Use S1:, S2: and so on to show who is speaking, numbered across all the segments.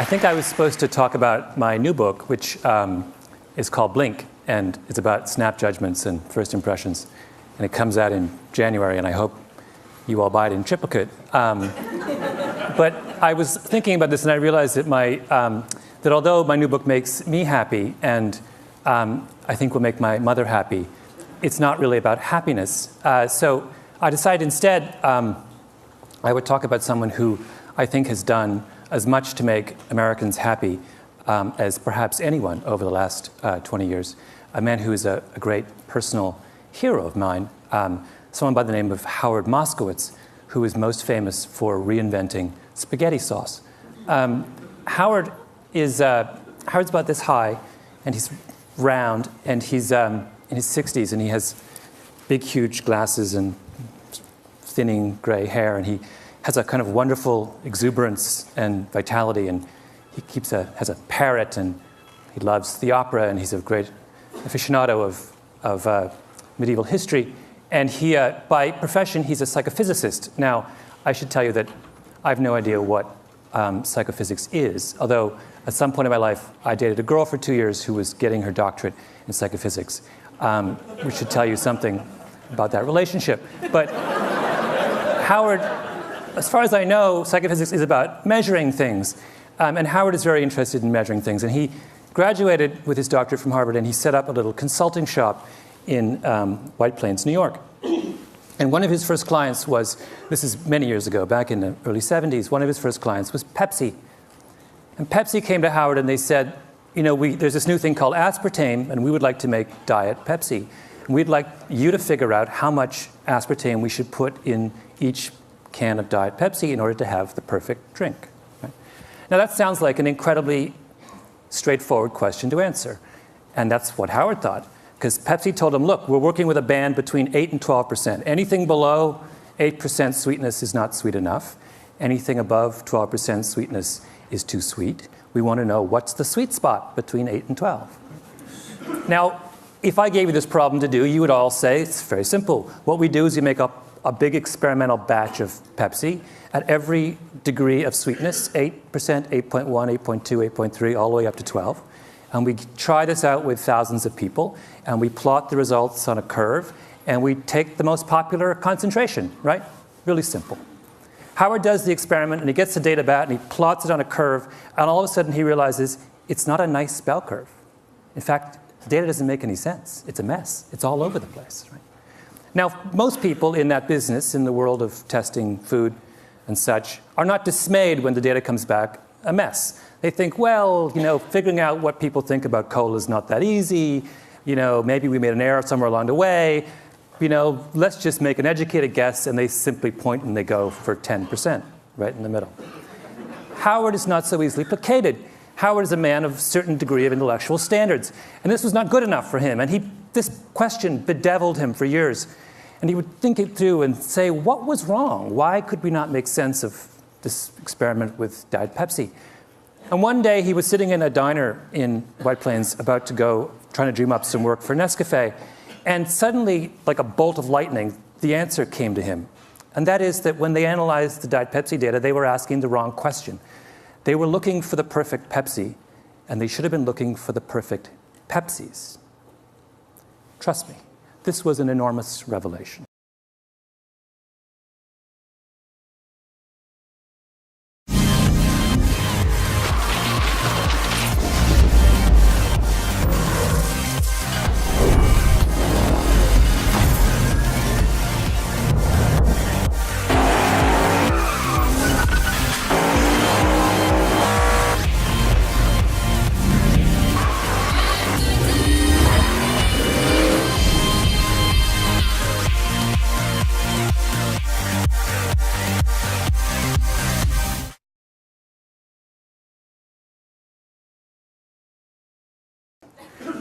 S1: think I was supposed to talk about my new book, which is called Blink, and it's about snap judgments and first impressions. And it comes out in January, and I hope you all buy it in triplicate. But I was thinking about this, and I realized that that although my new book makes me happy, and I think will make my mother happy, it's not really about happiness. So I decided instead I would talk about someone who I think has done as much to make Americans happy as perhaps anyone over the last 20 years. A man who is a great personal hero of mine, someone by the name of Howard Moskowitz, who is most famous for reinventing spaghetti sauce. Howard's about this high, and he's round, and he's in his 60s, and he has big, huge glasses and thinning gray hair, and he has a kind of wonderful exuberance and vitality, and he has a parrot, and he loves the opera, and he's a great aficionado of medieval history. And he, by profession, he's a psychophysicist. Now, I should tell you that I have no idea what psychophysics is, although at some point in my life, I dated a girl for 2 years who was getting her doctorate in psychophysics, which should tell you something about that relationship. But Howard, as far as I know, psychophysics is about measuring things. And Howard is very interested in measuring things. And he graduated with his doctorate from Harvard, and he set up a little consulting shop in White Plains, New York. And one of his first clients was, this is many years ago, back in the early 70s, one of his first clients was Pepsi. And Pepsi came to Howard and they said, you know, there's this new thing called aspartame, and we would like to make Diet Pepsi. And we'd like you to figure out how much aspartame we should put in each can of Diet Pepsi in order to have the perfect drink. Right? Now that sounds like an incredibly straightforward question to answer. And that's what Howard thought. Because Pepsi told him, look, we're working with a band between 8 and 12%. Anything below 8% sweetness is not sweet enough. Anything above 12% sweetness is too sweet. We want to know what's the sweet spot between 8 and 12. Now, if I gave you this problem to do, you would all say, it's very simple. What we do is we make up a big experimental batch of Pepsi at every degree of sweetness, 8%, 8.1, 8.2, 8.3, all the way up to 12. And we try this out with thousands of people, and we plot the results on a curve, and we take the most popular concentration, right? Really simple. Howard does the experiment, and he gets the data back, and he plots it on a curve, and all of a sudden he realizes it's not a nice bell curve. In fact, the data doesn't make any sense. It's a mess. It's all over the place, right? Now, most people in that business, in the world of testing food and such, are not dismayed when the data comes back a mess. They think, well, you know, figuring out what people think about cola is not that easy. You know, maybe we made an error somewhere along the way. You know, let's just make an educated guess, and they simply point and they go for 10%, right in the middle. Howard is not so easily placated. Howard is a man of a certain degree of intellectual standards, and this was not good enough for him. And this question bedeviled him for years. And he would think it through and say, what was wrong? Why could we not make sense of this experiment with Diet Pepsi? And one day he was sitting in a diner in White Plains about to go, trying to dream up some work for Nescafe. And suddenly, like a bolt of lightning, the answer came to him. And that is that when they analyzed the Diet Pepsi data, they were asking the wrong question. They were looking for the perfect Pepsi, and they should have been looking for the perfect Pepsis. Trust me, this was an enormous revelation.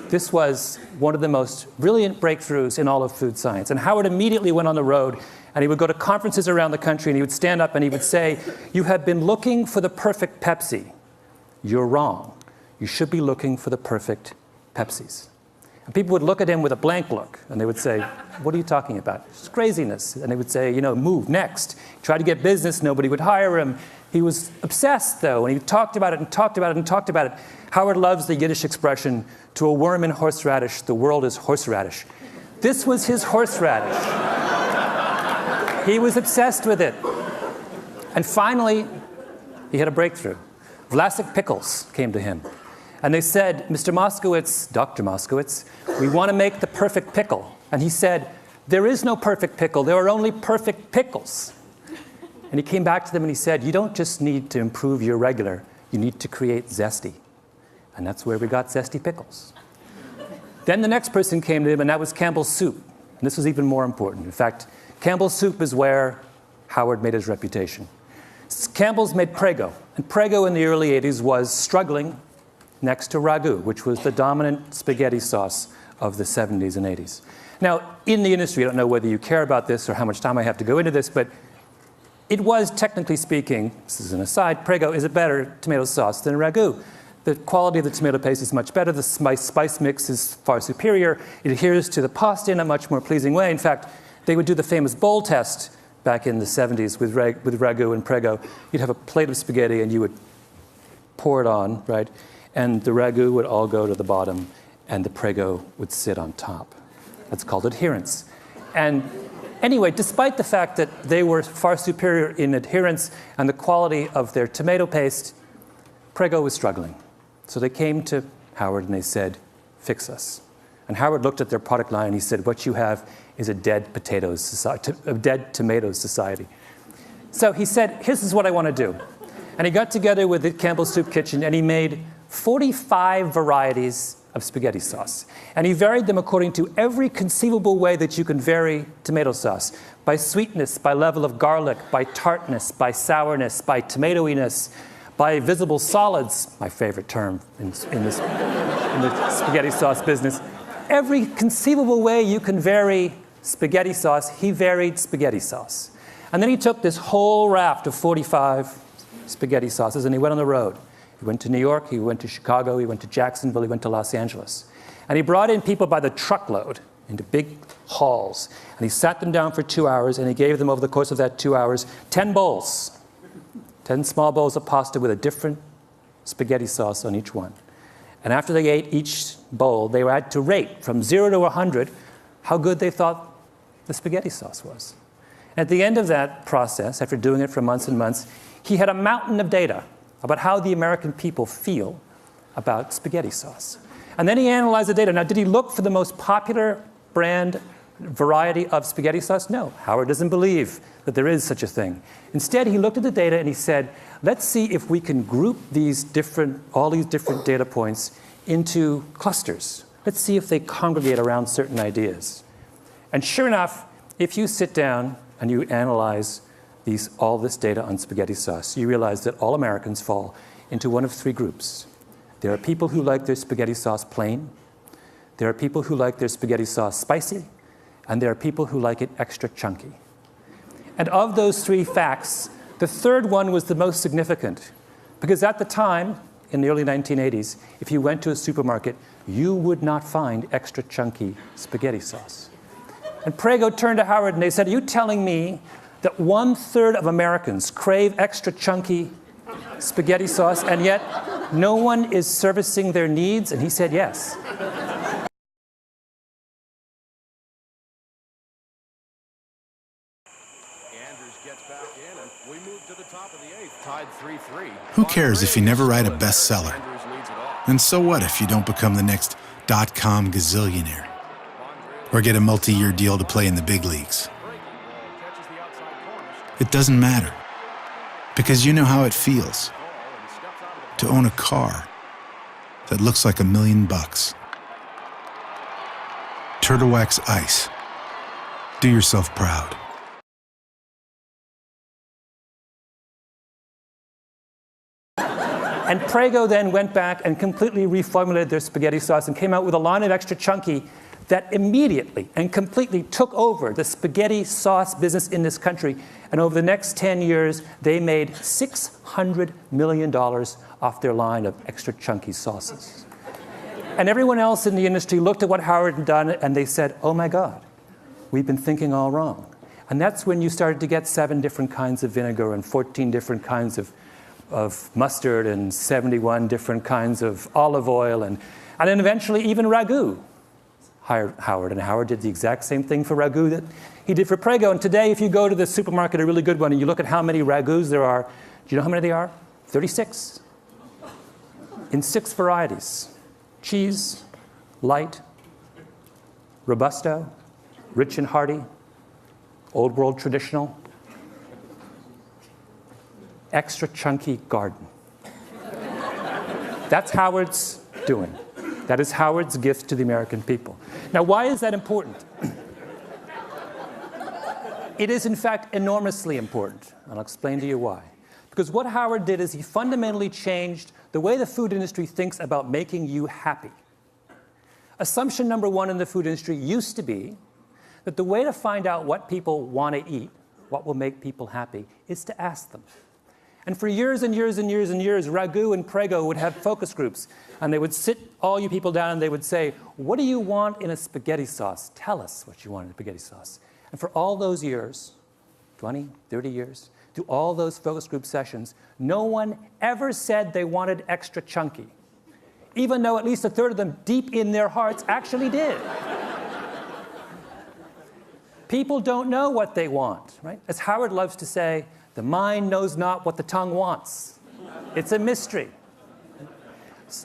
S1: This was one of the most brilliant breakthroughs in all of food science. And Howard immediately went on the road, and he would go to conferences around the country, and he would stand up and he would say, you have been looking for the perfect Pepsi. You're wrong. You should be looking for the perfect Pepsis. And people would look at him with a blank look, and they would say, what are you talking about? It's craziness. And they would say, you know, move, next. He tried to get business, nobody would hire him. He was obsessed, though, and he talked about it and talked about it and talked about it. Howard loves the Yiddish expression, to a worm in horseradish, the world is horseradish. This was his horseradish. He was obsessed with it. And finally, he had a breakthrough. Vlasic Pickles came to him. And they said, Mr. Moskowitz, Dr. Moskowitz, we want to make the perfect pickle. And he said, there is no perfect pickle. There are only perfect pickles. And he came back to them and he said, you don't just need to improve your regular. You need to create zesty. And that's where we got zesty pickles. Then the next person came to him, and that was Campbell's Soup. And this was even more important. In fact, Campbell's Soup is where Howard made his reputation. Campbell's made Prego. And Prego in the early 80s was struggling next to ragu, which was the dominant spaghetti sauce of the 70s and 80s. Now, in the industry, I don't know whether you care about this or how much time I have to go into this, but it was, technically speaking, this is an aside, Prego is a better tomato sauce than ragu. The quality of the tomato paste is much better. The spice mix is far superior. It adheres to the pasta in a much more pleasing way. In fact, they would do the famous bowl test back in the 70s with ragu and Prego. You'd have a plate of spaghetti and you would pour it on, right? And the ragu would all go to the bottom and the Prego would sit on top. That's called adherence. And anyway, despite the fact that they were far superior in adherence and the quality of their tomato paste, Prego was struggling. So they came to Howard and they said, fix us. And Howard looked at their product line and he said, what you have is a dead potatoes society, a dead tomatoes society. So he said, this is what I want to do. And he got together with the Campbell's Soup Kitchen and he made 45 varieties of spaghetti sauce. And he varied them according to every conceivable way that you can vary tomato sauce. By sweetness, by level of garlic, by tartness, by sourness, by tomatoiness, by visible solids, my favorite term in the spaghetti sauce business. Every conceivable way you can vary spaghetti sauce, he varied spaghetti sauce. And then he took this whole raft of 45 spaghetti sauces and he went on the road. He went to New York, he went to Chicago, he went to Jacksonville, he went to Los Angeles. And he brought in people by the truckload into big halls. And he sat them down for 2 hours and he gave them over the course of that 2 hours 10 bowls. 10 small bowls of pasta with a different spaghetti sauce on each one. And after they ate each bowl, they had to rate from 0 to 100 how good they thought the spaghetti sauce was. And at the end of that process, after doing it for months and months, he had a mountain of data about how the American people feel about spaghetti sauce. And then he analyzed the data. Now, did he look for the most popular brand variety of spaghetti sauce? No. Howard doesn't believe that there is such a thing. Instead, he looked at the data and he said, let's see if we can group all these different data points into clusters. Let's see if they congregate around certain ideas. And sure enough, if you sit down and you analyze all this data on spaghetti sauce, you realize that all Americans fall into one of three groups. There are people who like their spaghetti sauce plain. There are people who like their spaghetti sauce spicy. And there are people who like it extra chunky. And of those three facts, the third one was the most significant. Because at the time, in the early 1980s, if you went to a supermarket, you would not find extra chunky spaghetti sauce. And Prego turned to Howard and they said, are you telling me that 1/3 of Americans crave extra chunky spaghetti sauce and yet no one is servicing their needs? And he said, yes.
S2: Who cares if you never write a bestseller? And so what if you don't become the next .com gazillionaire? Or get a multi-year deal to play in the big leagues? It doesn't matter. Because you know how it feels to own a car that looks like $1 million. Turtle Wax Ice. Do yourself proud.
S1: And Prego then went back and completely reformulated their spaghetti sauce and came out with a line of extra chunky that immediately and completely took over the spaghetti sauce business in this country. And over the next 10 years, they made $600 million off their line of extra chunky sauces. And everyone else in the industry looked at what Howard had done and they said, oh my God, we've been thinking all wrong. And that's when you started to get 7 different kinds of vinegar and 14 different kinds of mustard and 71 different kinds of olive oil. And then eventually even ragu hired Howard. And Howard did the exact same thing for ragu that he did for Prego. And today, if you go to the supermarket, a really good one, and you look at how many ragus there are, do you know how many there are? 36. In 6 varieties. Cheese, light, robusto, rich and hearty, old world traditional, extra chunky garden. That's Howard's doing. That is Howard's gift to the American people. Now, why is that important? It is, in fact, enormously important. And I'll explain to you why. Because what Howard did is he fundamentally changed the way the food industry thinks about making you happy. Assumption number 1 in the food industry used to be that the way to find out what people want to eat, what will make people happy, is to ask them. And for years and years and years and years, Ragu and Prego would have focus groups. And they would sit all you people down and they would say, what do you want in a spaghetti sauce? Tell us what you want in a spaghetti sauce. And for all those years, 20, 30 years, through all those focus group sessions, no one ever said they wanted extra chunky, even though at least a third of them deep in their hearts actually did. People don't know what they want, right? As Howard loves to say, the mind knows not what the tongue wants. It's a mystery.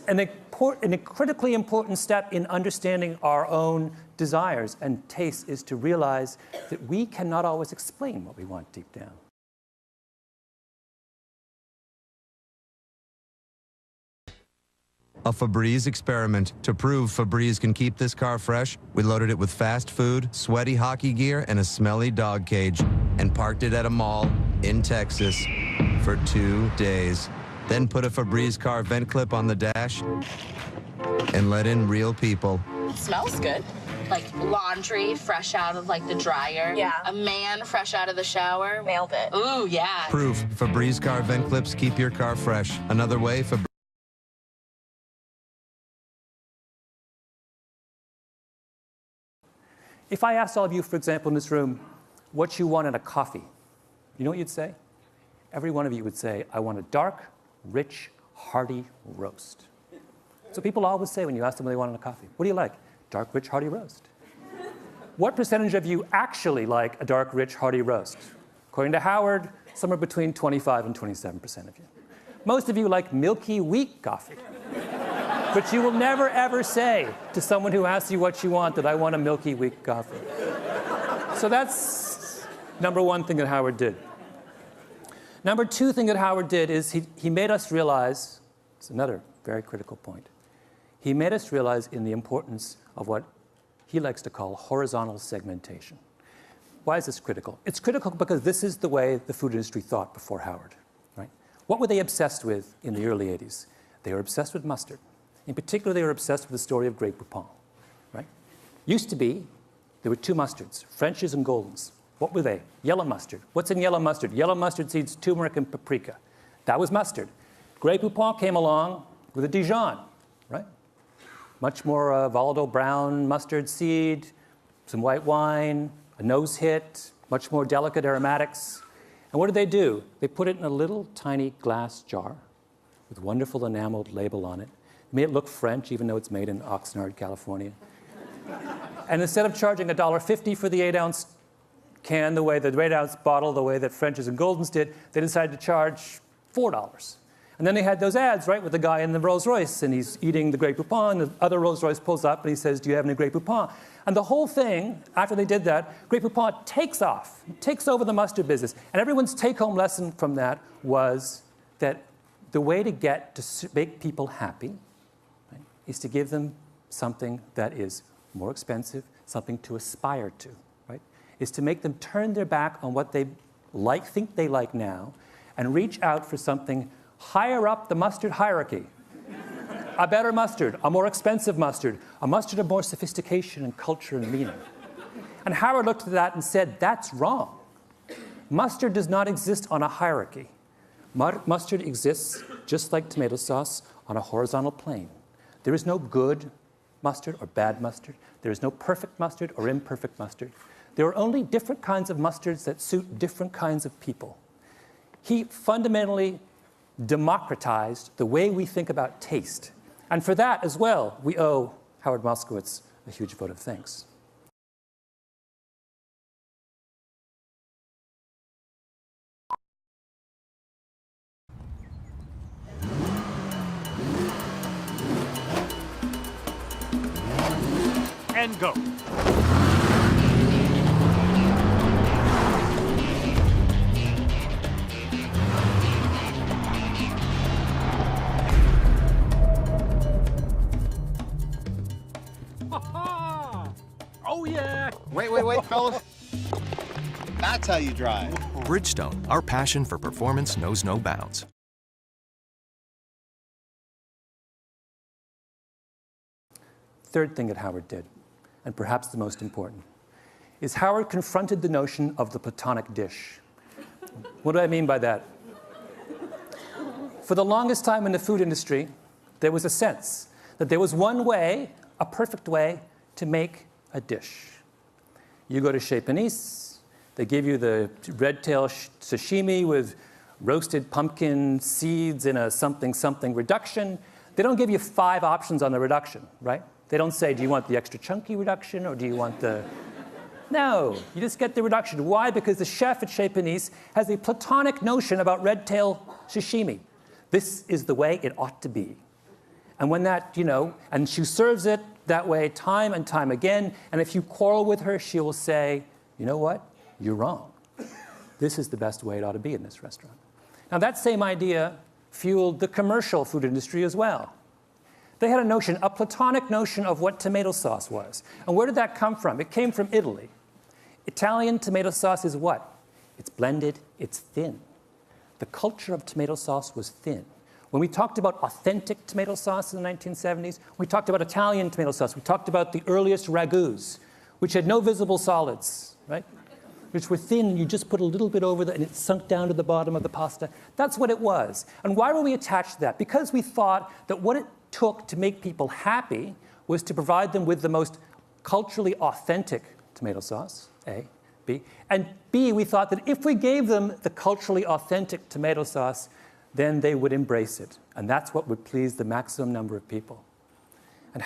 S1: And a critically important step in understanding our own desires and tastes is to realize that we cannot always explain what we want deep down.
S3: A Febreze experiment. To prove Febreze can keep this car fresh, we loaded it with fast food, sweaty hockey gear, and a smelly dog cage, and parked it at a mall in Texas for 2 days. Then put a Febreze car vent clip on the dash and let in real people.
S4: It smells good. Like laundry fresh out of like the dryer.
S5: Yeah.
S4: A man fresh out of the shower.
S5: Nailed it.
S4: Ooh, yeah.
S3: Proof. Febreze car vent clips keep your car fresh. Another way, Febreze.
S1: If I asked all of you, for example, in this room, what you want in a coffee, you know what you'd say? Every one of you would say, I want a dark, rich, hearty roast. So people always say when you ask them what they want in a coffee, what do you like? Dark, rich, hearty roast. What percentage of you actually like a dark, rich, hearty roast? According to Howard, somewhere between 25 and 27% of you. Most of you like milky, weak coffee. But you will never, ever say to someone who asks you what you want that I want a milky, weak coffee. So that's number 1 thing that Howard did. Number 2 thing that Howard did is he made us realize, it's another very critical point, he made us realize in the importance of what he likes to call horizontal segmentation. Why is this critical? It's critical because this is the way the food industry thought before Howard, right? What were they obsessed with in the early 80s? They were obsessed with mustard. In particular, they were obsessed with the story of Grey Poupon, right? Used to be, there were 2 mustards, French's and Golden's. What were they? Yellow mustard. What's in yellow mustard? Yellow mustard seeds, turmeric, and paprika. That was mustard. Grey Poupon came along with a Dijon, right? Much more volatile brown mustard seed, some white wine, a nose hit, much more delicate aromatics. And what did they do? They put it in a little tiny glass jar with a wonderful enameled label on it. Made it look French, even though it's made in Oxnard, California. And instead of charging $1.50 for the 8-ounce can, the way the 8-ounce bottle, the way that French's and Golden's did, they decided to charge $4. And then they had those ads, right, with the guy in the Rolls Royce, and he's eating the Grey Poupon, and the other Rolls Royce pulls up, and he says, do you have any Grey Poupon? And the whole thing, after they did that, Grey Poupon takes off, takes over the mustard business. And everyone's take-home lesson from that was that the way to get to make people happy is to give them something that is more expensive, something to aspire to, right? Is to make them turn their back on what they like, think they like now, and reach out for something higher up the mustard hierarchy. A better mustard, a more expensive mustard, a mustard of more sophistication and culture and meaning. And Howard looked at that and said, that's wrong. Mustard does not exist on a hierarchy. Mustard exists, just like tomato sauce, on a horizontal plane. There is no good mustard or bad mustard. There is no perfect mustard or imperfect mustard. There are only different kinds of mustards that suit different kinds of people. He fundamentally democratized the way we think about taste. And for that as well, we owe Howard Moskowitz a huge vote of thanks.
S5: And go. Oh, yeah.
S6: Wait, fellas. That's how you drive.
S7: Bridgestone, our passion for performance knows no bounds.
S1: Third thing that Howard did, and perhaps the most important, is Howard confronted the notion of the Platonic dish. What do I mean by that? For the longest time in the food industry, there was a sense that there was one way, a perfect way, to make a dish. You go to Chez Panisse, they give you the red tail sashimi with roasted pumpkin seeds in a something reduction. They don't give you 5 options on the reduction, right? They don't say, do you want the extra chunky reduction or do you want the... No, you just get the reduction. Why? Because the chef at Chez Panisse has a Platonic notion about red tail sashimi. This is the way it ought to be. And when that, and she serves it that way time and time again, and if you quarrel with her, she will say, you know what? You're wrong. This is the best way it ought to be in this restaurant. Now that same idea fueled the commercial food industry as well. They had a Platonic notion of what tomato sauce was. And where did that come from? It came from Italy. Italian tomato sauce is what? It's blended, it's thin. The culture of tomato sauce was thin. When we talked about authentic tomato sauce in the 1970s, we talked about Italian tomato sauce. We talked about the earliest ragouts, which had no visible solids, right? Which were thin, and you just put a little bit over and it sunk down to the bottom of the pasta. That's what it was. And why were we attached to that? Because we thought that what it took to make people happy was to provide them with the most culturally authentic tomato sauce, A, B. And B, we thought that if we gave them the culturally authentic tomato sauce, then they would embrace it. And that's what would please the maximum number of people. And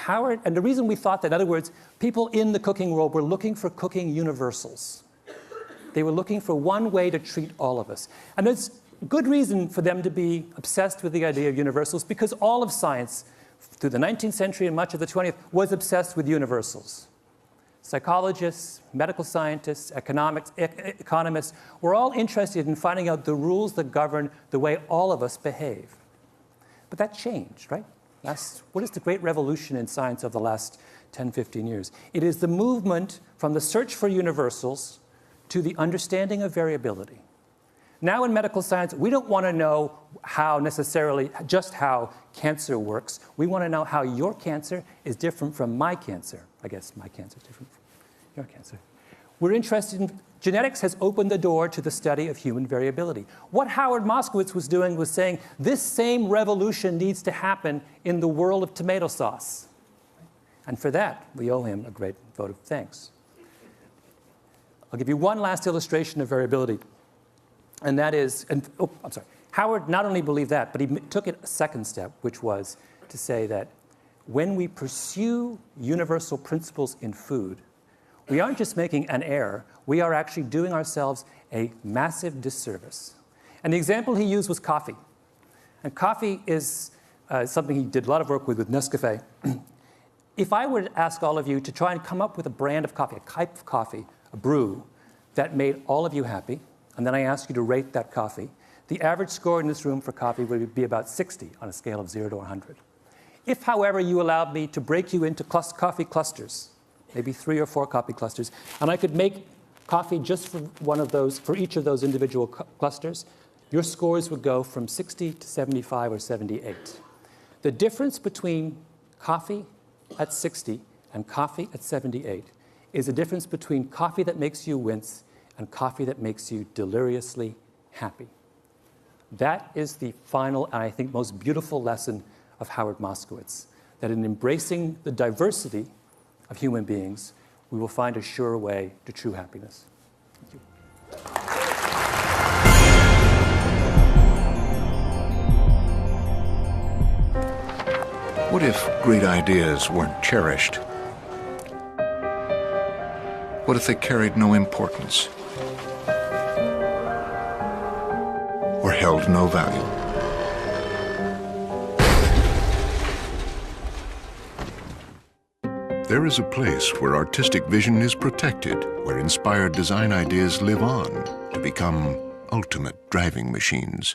S1: the reason we thought that, in other words, people in the cooking world were looking for cooking universals. They were looking for one way to treat all of us. And there's good reason for them to be obsessed with the idea of universals, because all of science, through the 19th century and much of the 20th, was obsessed with universals. Psychologists, medical scientists, economists were all interested in finding out the rules that govern the way all of us behave. But that changed, right? What is the great revolution in science of the last 10, 15 years? It is the movement from the search for universals to the understanding of variability. Now in medical science, we don't want to know just how cancer works. We want to know how your cancer is different from my cancer. I guess my cancer is different from your cancer. We're interested in, genetics has opened the door to the study of human variability. What Howard Moskowitz was doing was saying, this same revolution needs to happen in the world of tomato sauce. And for that, we owe him a great vote of thanks. I'll give you one last illustration of variability. And that is, Howard not only believed that, but he took it a second step, which was to say that when we pursue universal principles in food, we aren't just making an error, we are actually doing ourselves a massive disservice. And the example he used was coffee. And coffee is something he did a lot of work with Nescafé. If I were to ask all of you to try and come up with a brand of coffee, a type of coffee, a brew, that made all of you happy, and then I ask you to rate that coffee, the average score in this room for coffee would be about 60 on a scale of 0 to 100. If, however, you allowed me to break you into coffee clusters, maybe 3 or 4 coffee clusters, and I could make coffee just for for each of those individual clusters, your scores would go from 60 to 75 or 78. The difference between coffee at 60 and coffee at 78 is a difference between coffee that makes you wince and coffee that makes you deliriously happy. That is the final, and I think most beautiful lesson of Howard Moskowitz, that in embracing the diversity of human beings, we will find a surer way to true happiness. Thank you.
S8: What if great ideas weren't cherished? What if they carried no importance? Or held no value? There is a place where artistic vision is protected, where inspired design ideas live on to become ultimate driving machines.